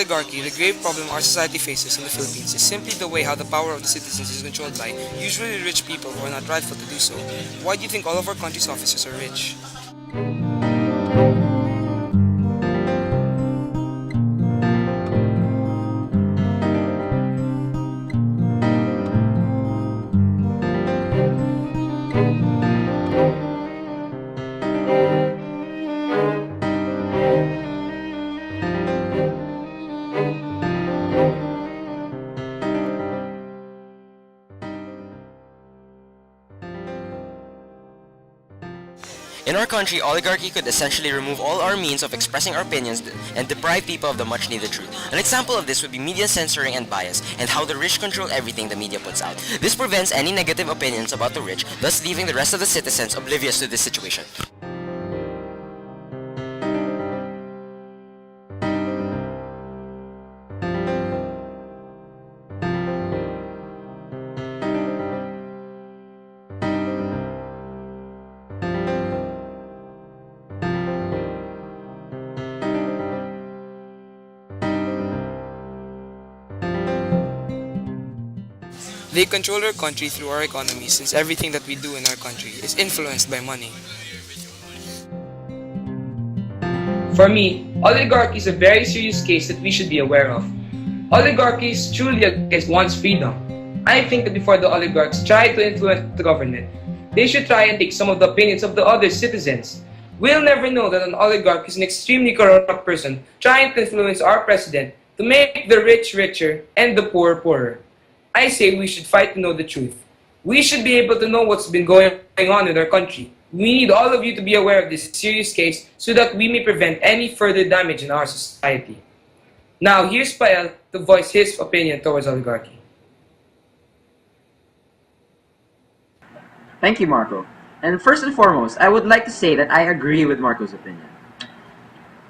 oligarchy, the grave problem our society faces in the Philippines is simply the way how the power of the citizens is controlled by usually rich people who are not rightful to do so. Why do you think all of our country's officers are rich? In our country, oligarchy could essentially remove all our means of expressing our opinions and deprive people of the much needed truth. An example of this would be media censoring and bias, and how the rich control everything the media puts out. This prevents any negative opinions about the rich, thus leaving the rest of the citizens oblivious to this situation. They control our country through our economy since everything that we do in our country is influenced by money. For me, oligarchy is a very serious case that we should be aware of. Oligarchy is truly against one's freedom. I think that before the oligarchs try to influence the government, they should try and take some of the opinions of the other citizens. We'll never know that an oligarch is an extremely corrupt person trying to influence our president to make the rich richer and the poor poorer. I say we should fight to know the truth. We should be able to know what's been going on in our country. We need all of you to be aware of this serious case so that we may prevent any further damage in our society. Now, here's Pael to voice his opinion towards oligarchy. Thank you, Marco. And first and foremost, I would like to say that I agree with Marco's opinion.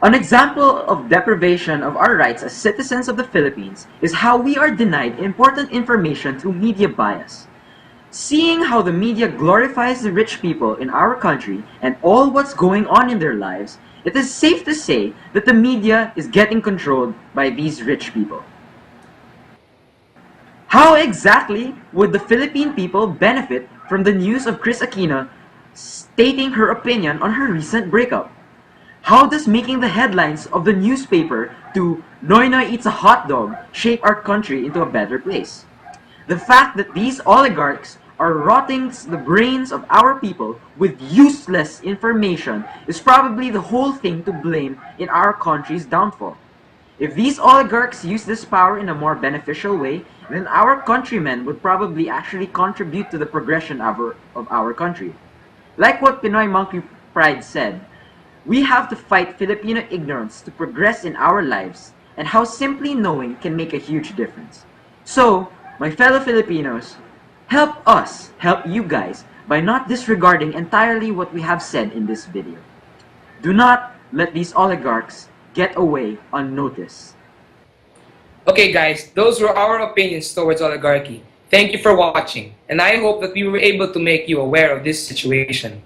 An example of deprivation of our rights as citizens of the Philippines is how we are denied important information through media bias. Seeing how the media glorifies the rich people in our country and all what's going on in their lives, it is safe to say that the media is getting controlled by these rich people. How exactly would the Philippine people benefit from the news of Chris Aquino stating her opinion on her recent breakup? How does making the headlines of the newspaper to "Noy Noy eats a hot dog" shape our country into a better place? The fact that these oligarchs are rotting the brains of our people with useless information is probably the whole thing to blame in our country's downfall. If these oligarchs use this power in a more beneficial way, then our countrymen would probably actually contribute to the progression of our country. Like what Pinoy Monkey Pride said, we have to fight Filipino ignorance to progress in our lives, and how simply knowing can make a huge difference. So, my fellow Filipinos, help us help you guys by not disregarding entirely what we have said in this video. Do not let these oligarchs get away unnoticed. Okay guys, those were our opinions towards oligarchy. Thank you for watching, and I hope that we were able to make you aware of this situation.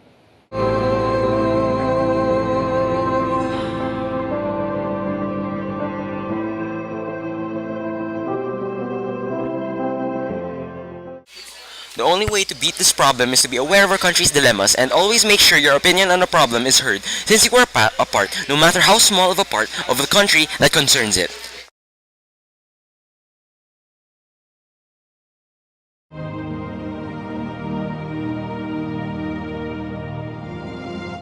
The only way to beat this problem is to be aware of our country's dilemmas and always make sure your opinion on a problem is heard, since you are a part, no matter how small of a part, of the country that concerns it.